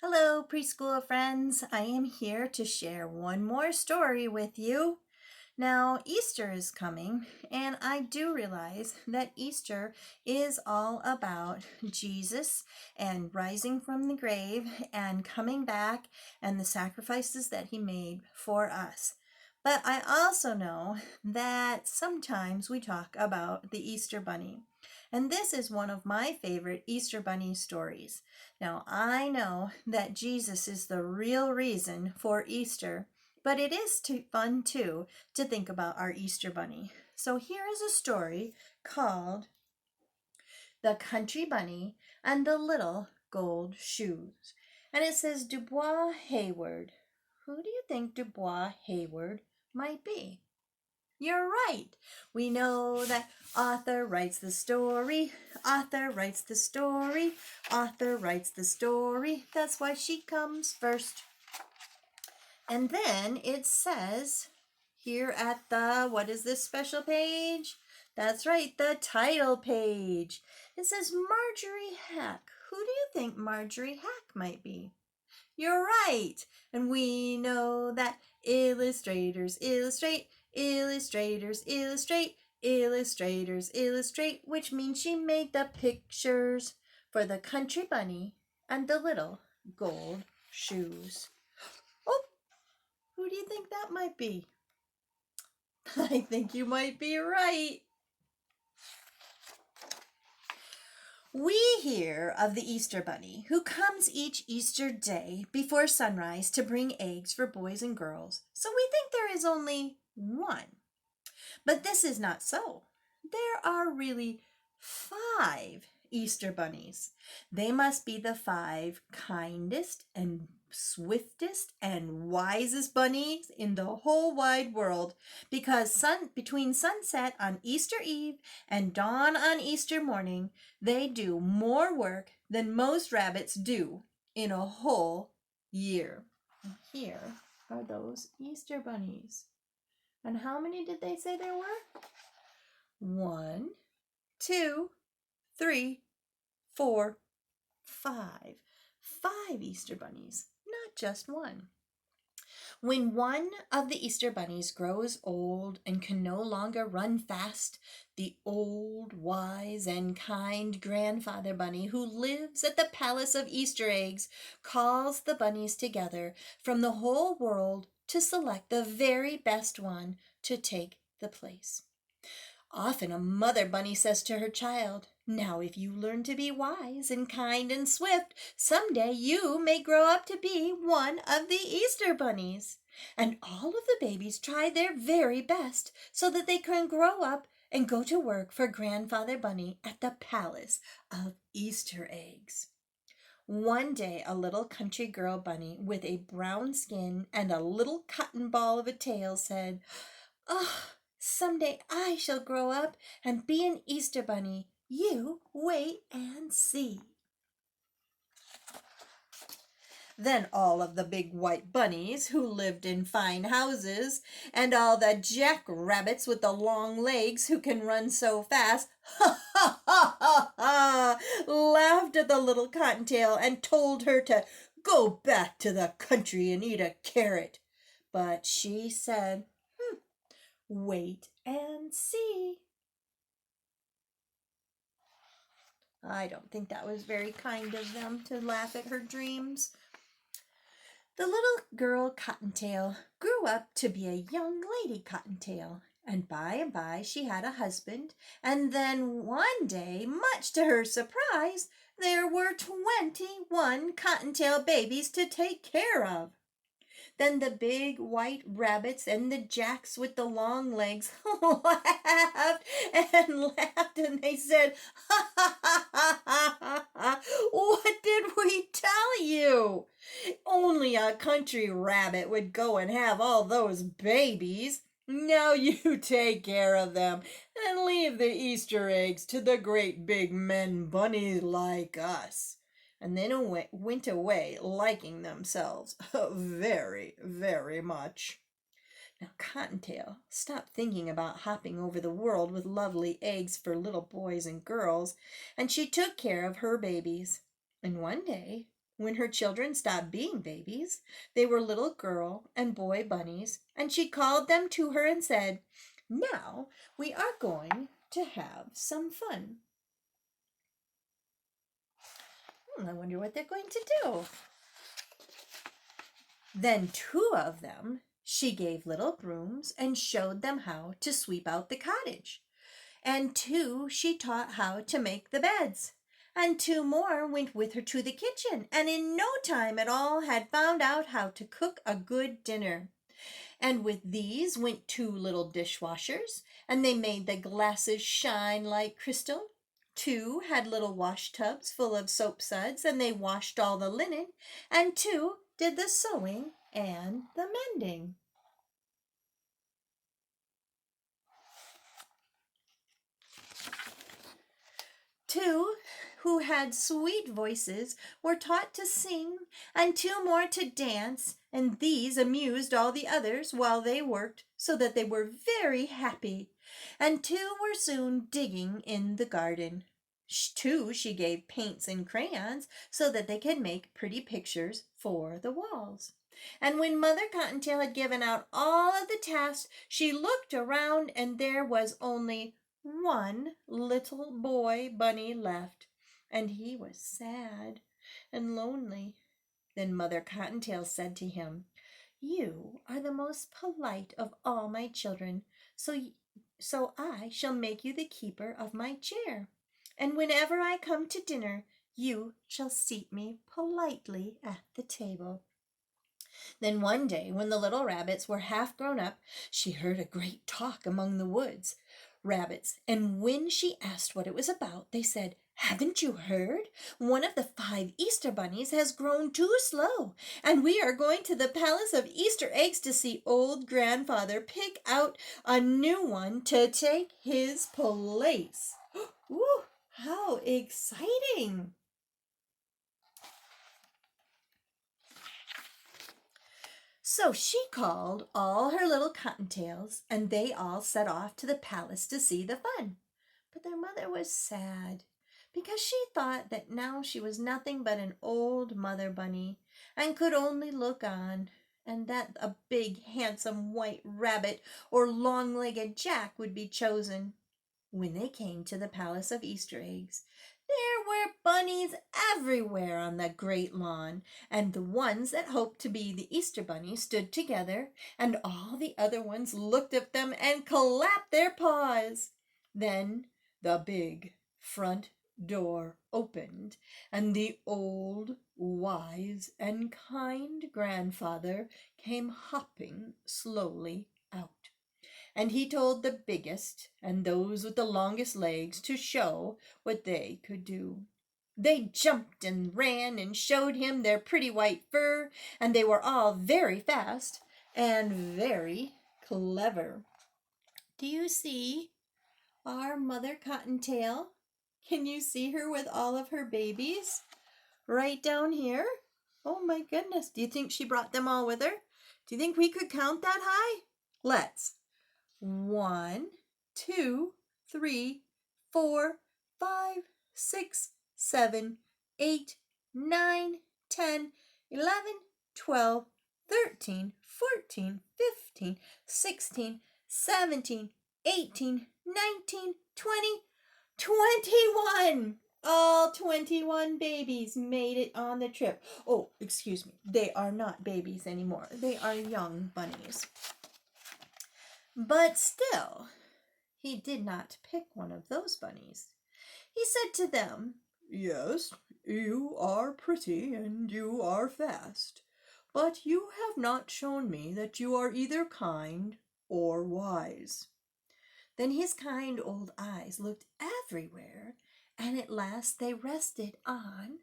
Hello, preschool friends. I am here to share one more story with you. Now, Easter is coming, and I do realize that Easter is all about Jesus and rising from the grave and coming back and the sacrifices that he made for us. But I also know that sometimes we talk about the Easter Bunny. And this is one of my favorite Easter Bunny stories. Now, I know that Jesus is the real reason for Easter, but it is fun too to think about our Easter Bunny. So here is a story called The Country Bunny and the Little Gold Shoes. And it says Dubois Hayward. Who do you think Dubois Hayward might be? You're right. We know that author writes the story, author writes the story, author writes the story. That's why she comes first. And then it says here at what is this special page? That's right, the title page. It says Marjorie Hack. Who do you think Marjorie Hack might be? You're right. And we know that illustrators illustrate, illustrators illustrate, illustrators illustrate, which means she made the pictures for the country bunny and the little gold shoes. Oh, who do you think that might be? I think you might be right. We hear of the Easter Bunny, who comes each Easter day before sunrise to bring eggs for boys and girls, so we think there is only one. But this is not so. There are really 5 Easter bunnies. They must be the 5 kindest and swiftest and wisest bunnies in the whole wide world, because between sunset on Easter Eve and dawn on Easter morning, they do more work than most rabbits do in a whole year. Here are those Easter bunnies. And how many did they say there were? 1, 2, 3, 4, 5. 5 Easter bunnies, not just one. When one of the Easter bunnies grows old and can no longer run fast, the old, wise, and kind grandfather bunny who lives at the Palace of Easter Eggs calls the bunnies together from the whole world to select the very best one to take the place. Often a mother bunny says to her child, "Now if you learn to be wise and kind and swift, someday you may grow up to be one of the Easter bunnies." And all of the babies try their very best so that they can grow up and go to work for Grandfather Bunny at the Palace of Easter Eggs. One day a little country girl bunny with a brown skin and a little cotton ball of a tail said, "Oh, someday I shall grow up and be an Easter bunny. You wait and see." Then all of the big white bunnies who lived in fine houses, and all the jackrabbits with the long legs who can run so fast, ha ha ha ha ha, laughed at the little cottontail and told her to go back to the country and eat a carrot. But she said, "Wait and see." I don't think that was very kind of them to laugh at her dreams. The little girl Cottontail grew up to be a young lady Cottontail, and by she had a husband, and then one day, much to her surprise, there were 21 Cottontail babies to take care of. Then the big white rabbits and the jacks with the long legs laughed and laughed, and they said, "Ha ha ha ha ha ha! What did we tell you? Only a country rabbit would go and have all those babies. Now you take care of them and leave the Easter eggs to the great big men bunnies like us." And then went away liking themselves very, very much. Now Cottontail stopped thinking about hopping over the world with lovely eggs for little boys and girls, and she took care of her babies. And one day When her children stopped being babies, they were little girl and boy bunnies, and she called them to her and said, "Now we are going to have some fun." I wonder what they're going to do. Then two of them she gave little brooms and showed them how to sweep out the cottage. And two she taught how to make the beds. And two more went with her to the kitchen, and in no time at all had found out how to cook a good dinner. And with these went two little dishwashers, and they made the glasses shine like crystal. Two had little wash tubs full of soap suds, and they washed all the linen, and two did the sewing and the mending. Two who had sweet voices were taught to sing, and two more to dance, and these amused all the others while they worked, so that they were very happy. And two were soon digging in the garden. Two she gave paints and crayons, so that they could make pretty pictures for the walls. And when Mother Cottontail had given out all of the tasks, she looked around, and there was only one little boy bunny left, and he was sad and lonely. Then Mother Cottontail said to him, "You are the most polite of all my children, so I shall make you the keeper of my chair. And whenever I come to dinner, you shall seat me politely at the table." Then one day, when the little rabbits were half grown up, she heard a great talk among the woods rabbits, and when she asked what it was about, they said, "Haven't you heard? One of the 5 Easter bunnies has grown too slow, and we are going to the Palace of Easter Eggs to see old grandfather pick out a new one to take his place." Woo, how exciting! So she called all her little cottontails, and they all set off to the palace to see the fun. But their mother was sad, because she thought that now she was nothing but an old mother bunny, and could only look on, and that a big handsome white rabbit or long-legged Jack would be chosen. When they came to the Palace of Easter Eggs, there were bunnies everywhere on the great lawn, and the ones that hoped to be the Easter bunny stood together, and all the other ones looked at them and clapped their paws. Then the big front door opened, and the old, wise, and kind grandfather came hopping slowly out. And he told the biggest and those with the longest legs to show what they could do. They jumped and ran and showed him their pretty white fur, and they were all very fast and very clever. Do you see our Mother Cottontail? Can you see her with all of her babies? Right down here? Oh my goodness, do you think she brought them all with her? Do you think we could count that high? Let's. 1, 2, 3, 4, 5, 6, 7, 8, 9, 10, 11, 12, 13, 14, 15, 16, 17, 18, 19, 20, 21. All 21 babies made it on the trip. Oh, excuse me. They are not babies anymore. They are young bunnies. But still, he did not pick one of those bunnies. He said to them, "Yes, you are pretty and you are fast, but you have not shown me that you are either kind or wise." Then his kind old eyes looked everywhere, and at last they rested on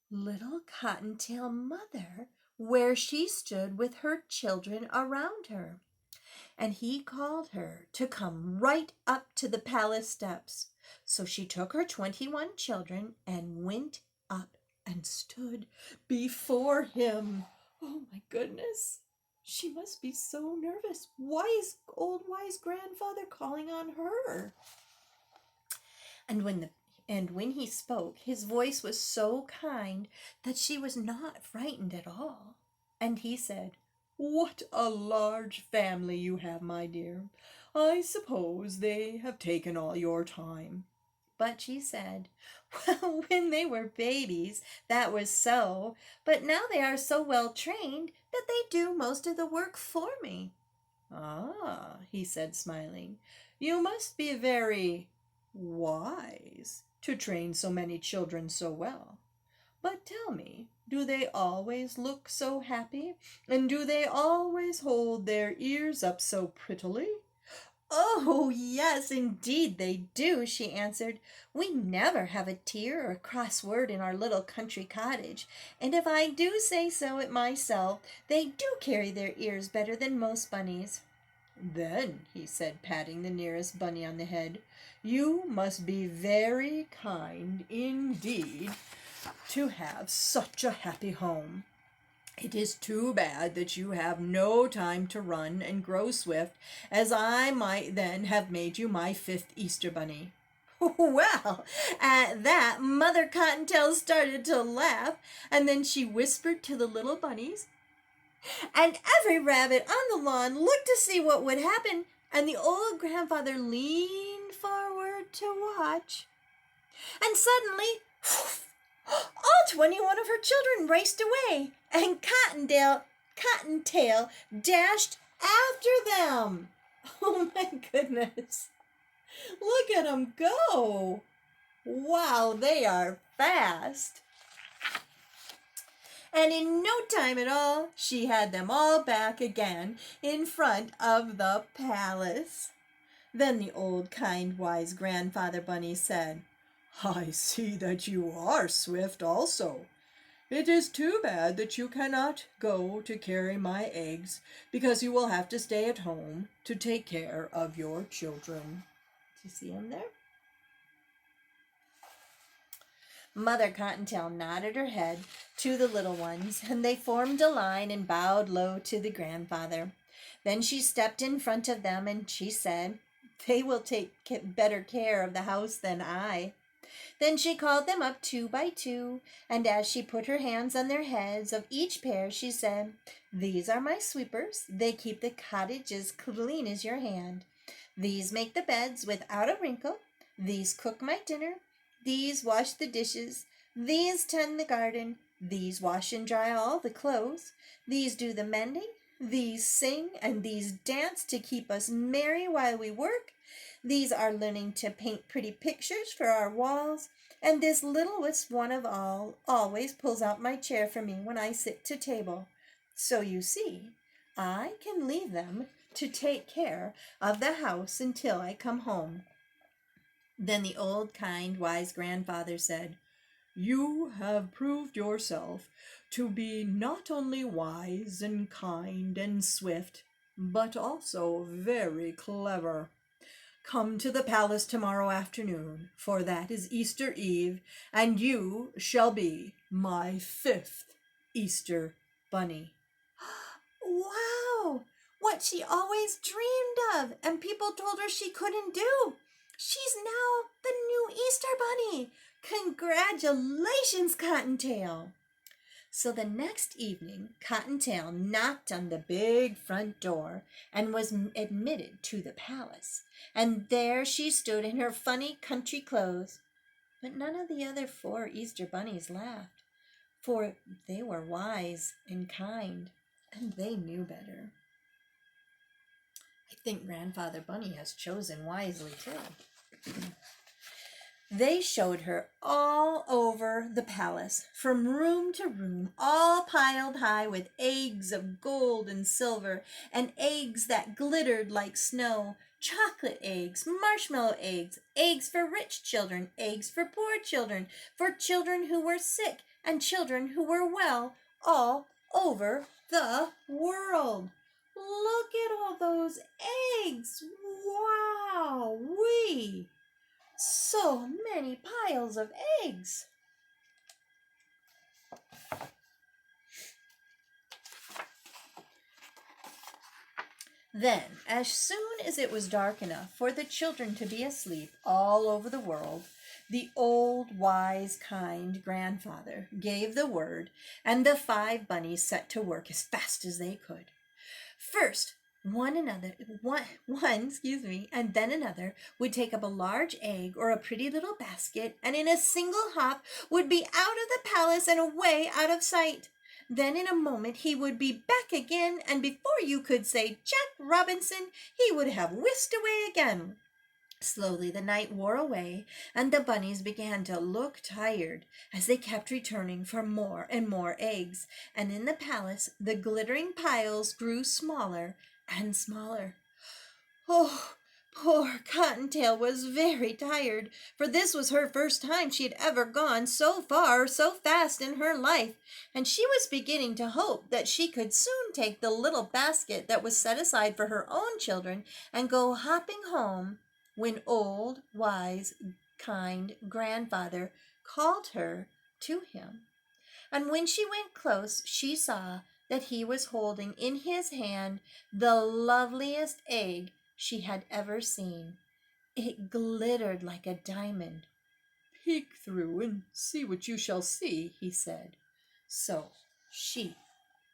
little Cottontail Mother, where she stood with her children around her. And he called her to come right up to the palace steps. So she took her 21 children and went up and stood before him. Oh my goodness, she must be so nervous. Why is old wise grandfather calling on her? And when And when he spoke, his voice was so kind that she was not frightened at all. And he said, "What a large family you have, my dear. I suppose they have taken all your time." But she said, "Well, when they were babies, that was so. But now they are so well trained that they do most of the work for me." "Ah," he said, smiling, "you must be very wise to train so many children so well. But tell me, do they always look so happy? And do they always hold their ears up so prettily?" "Oh, yes, indeed they do," she answered. "We never have a tear or a cross word in our little country cottage, and if I do say so it myself, they do carry their ears better than most bunnies." "Then," he said, patting the nearest bunny on the head, "you must be very kind indeed to have such a happy home. It is too bad that you have no time to run and grow swift, as I might then have made you my fifth Easter bunny." Well, at that, Mother Cottontail started to laugh, and then she whispered to the little bunnies, and every rabbit on the lawn looked to see what would happen, and the old grandfather leaned forward to watch. And suddenly, all 21 of her children raced away, and Cottontail dashed after them. Oh my goodness. Look at them go. Wow, they are fast. And in no time at all, she had them all back again in front of the palace. Then the old, kind, wise grandfather bunny said, "I see that you are swift also. It is too bad that you cannot go to carry my eggs, because you will have to stay at home to take care of your children." Do you see them there? Mother Cottontail nodded her head to the little ones, and they formed a line and bowed low to the grandfather. Then she stepped in front of them and she said, "They will take better care of the house than I." Then she called them up 2 by 2, and as she put her hands on their heads of each pair, she said, "These are my sweepers. They keep the cottage as clean as your hand. These make the beds without a wrinkle. These cook my dinner. These wash the dishes. These tend the garden. These wash and dry all the clothes. These do the mending. These sing, and these dance to keep us merry while we work. These are learning to paint pretty pictures for our walls. And this littlest one of all always pulls out my chair for me when I sit to table. So you see, I can leave them to take care of the house until I come home." Then the old, kind, wise grandfather said, "You have proved yourself to be not only wise and kind and swift, but also very clever. Come to the palace tomorrow afternoon, for that is Easter Eve, and you shall be my fifth Easter bunny." Wow! What she always dreamed of, and people told her she couldn't do. She's now the new Easter bunny. Congratulations, Cottontail. So the next evening, Cottontail knocked on the big front door and was admitted to the palace. And there she stood in her funny country clothes. But none of the other 4 Easter bunnies laughed, for they were wise and kind, and they knew better. I think Grandfather Bunny has chosen wisely, too. They showed her all over the palace, from room to room, all piled high with eggs of gold and silver, and eggs that glittered like snow, chocolate eggs, marshmallow eggs, eggs for rich children, eggs for poor children, for children who were sick and children who were well, all over the world. Look at all those eggs! Wow-wee! So many piles of eggs! Then, as soon as it was dark enough for the children to be asleep all over the world, The old, wise, kind grandfather gave the word, and the 5 bunnies set to work as fast as they could. First, one, and then another would take up a large egg or a pretty little basket, and in a single hop would be out of the palace and away out of sight. Then in a moment he would be back again, and before you could say Jack Robinson, he would have whisked away again. Slowly the night wore away, and the bunnies began to look tired as they kept returning for more and more eggs, and in the palace the glittering piles grew smaller and smaller. Oh, poor Cottontail was very tired, for this was her first time she had ever gone so far so fast in her life, and she was beginning to hope that she could soon take the little basket that was set aside for her own children and go hopping home, when old, wise, kind grandfather called her to him. And when she went close, she saw that he was holding in his hand the loveliest egg she had ever seen. It glittered like a diamond. "Peek through and see what you shall see," he said. So she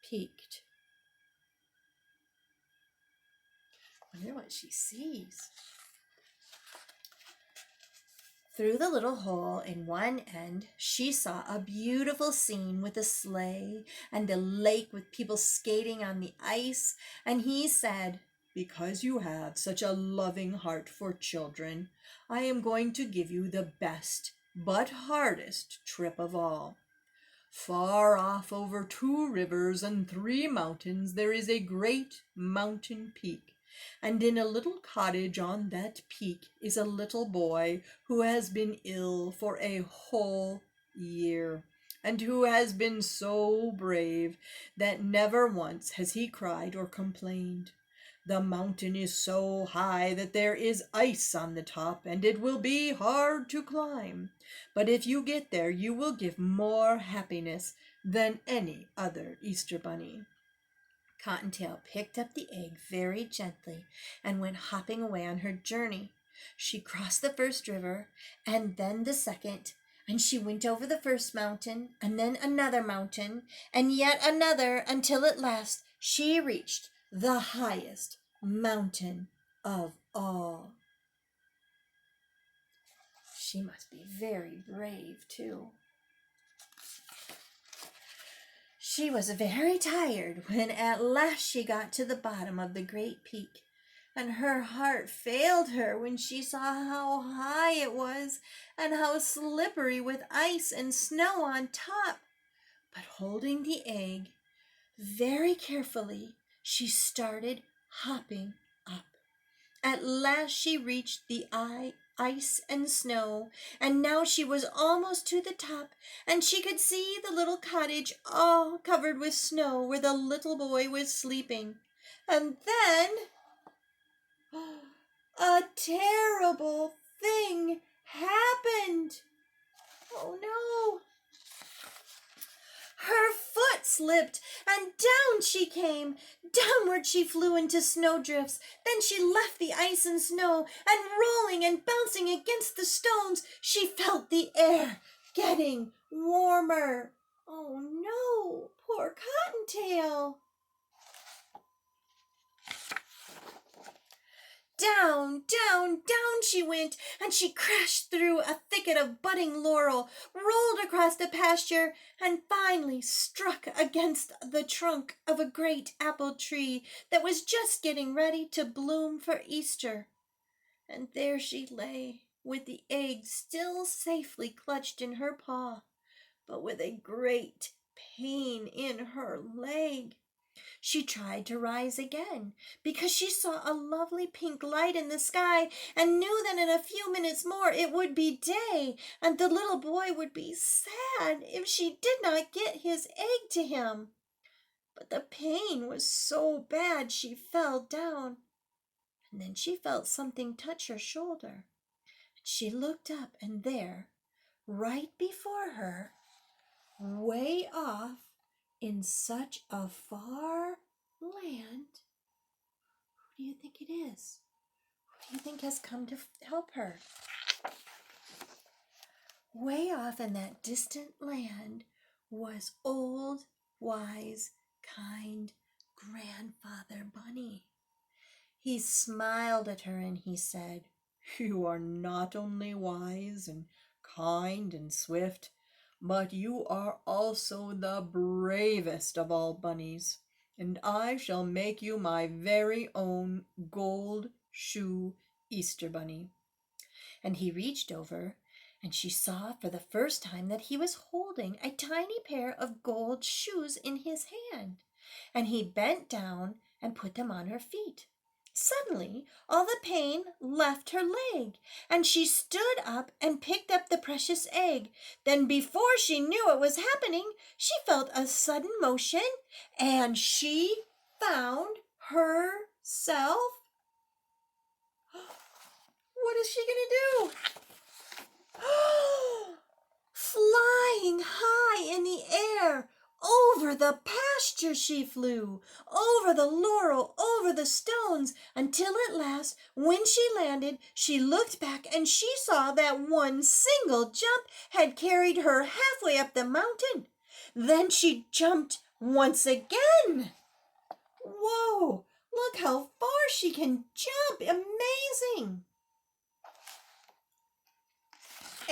peeked. Wonder what she sees. Through the little hole in one end, she saw a beautiful scene with a sleigh and a lake with people skating on the ice. And he said, "Because you have such a loving heart for children, I am going to give you the best but hardest trip of all. Far off over 2 rivers and 3 mountains there is a great mountain peak, and in a little cottage on that peak is a little boy who has been ill for a whole year, and who has been so brave that never once has he cried or complained. The mountain is so high that there is ice on the top, and it will be hard to climb. But if you get there, you will give more happiness than any other Easter bunny." Cottontail picked up the egg very gently and went hopping away on her journey. She crossed the first river and then the second, and she went over the first mountain and then another mountain and yet another, until at last she reached the highest mountain of all. She must be very brave, too. She was very tired when at last she got to the bottom of the great peak, and her heart failed her when she saw how high it was and how slippery with ice and snow on top. But holding the egg very carefully, she started hopping up. At last she reached the ice and snow, and now she was almost to the top, and she could see the little cottage all covered with snow where the little boy was sleeping. And then a terrible thing happened. Oh no! Her foot slipped, and down she came. Downward she flew into snowdrifts. Then she left the ice and snow, and rolling and bouncing against the stones, she felt the air getting warmer. Oh no, poor Cottontail! Down, down, down she went, and she crashed through a thicket of budding laurel, rolled across the pasture, and finally struck against the trunk of a great apple tree that was just getting ready to bloom for Easter. And there she lay, with the egg still safely clutched in her paw, but with a great pain in her leg. She tried to rise again, because she saw a lovely pink light in the sky, and knew that in a few minutes more it would be day, and the little boy would be sad if she did not get his egg to him. But the pain was so bad she fell down, and then she felt something touch her shoulder. She looked up, and there, right before her, way off in such a far land, who do you think it is? Who do you think has come to help her? Way off in that distant land was old, wise, kind Grandfather Bunny. He smiled at her and he said, "You are not only wise and kind and swift, but you are also the bravest of all bunnies, and I shall make you my very own gold shoe Easter bunny." And he reached over, and she saw for the first time that he was holding a tiny pair of gold shoes in his hand, and he bent down and put them on her feet. Suddenly, all the pain left her leg, and she stood up and picked up the precious egg. Then, before she knew what was happening, she felt a sudden motion, and she found herself. What is she going to do? Flying high in the air, over the pasture she flew, over the laurel, over the stones, until at last, when she landed, she looked back and she saw that one single jump had carried her halfway up the mountain. Then she jumped once again. Whoa, look how far she can jump. Amazing.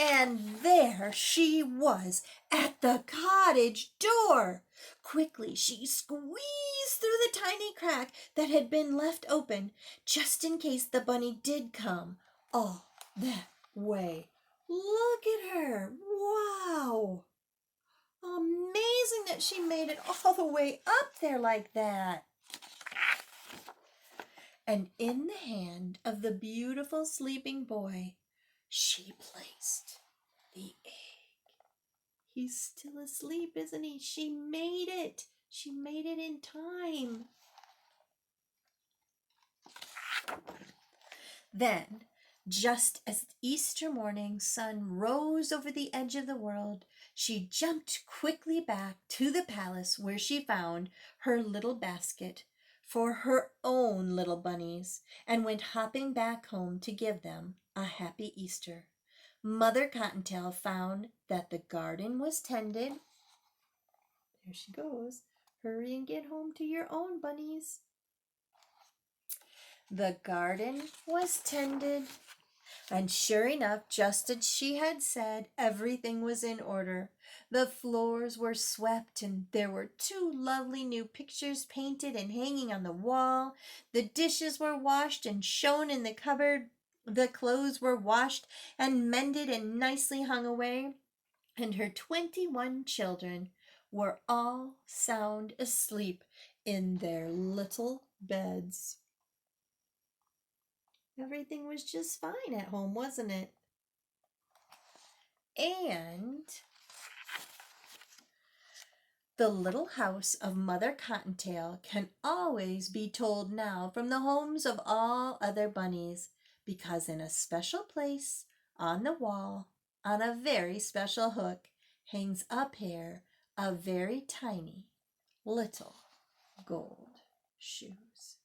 And there she was at the cottage door. Quickly she squeezed through the tiny crack that had been left open, just in case the bunny did come all that way. Look at her. Wow. Amazing that she made it all the way up there like that. And in the hand of the beautiful sleeping boy, she placed the egg. He's still asleep, isn't he? She made it. She made it in time. Then, just as Easter morning sun rose over the edge of the world, she jumped quickly back to the palace where she found her little basket for her own little bunnies and went hopping back home to give them a happy Easter. Mother Cottontail found that the garden was tended. There she goes. Hurry and get home to your own bunnies. The garden was tended, and sure enough, just as she had said, everything was in order. The floors were swept, and there were 2 lovely new pictures painted and hanging on the wall. The dishes were washed and shown in the cupboard. The clothes were washed and mended and nicely hung away. And her 21 children were all sound asleep in their little beds. Everything was just fine at home, wasn't it? And the little house of Mother Cottontail can always be told now from the homes of all other bunnies, because in a special place on the wall, on a very special hook, hangs a pair of very tiny little gold shoes.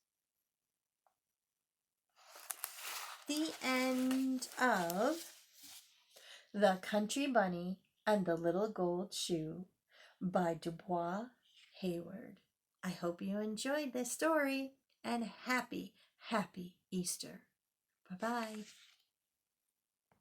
The end of The Country Bunny and the Little Gold Shoe by Dubois Hayward. I hope you enjoyed this story, and happy, happy Easter. Bye-bye.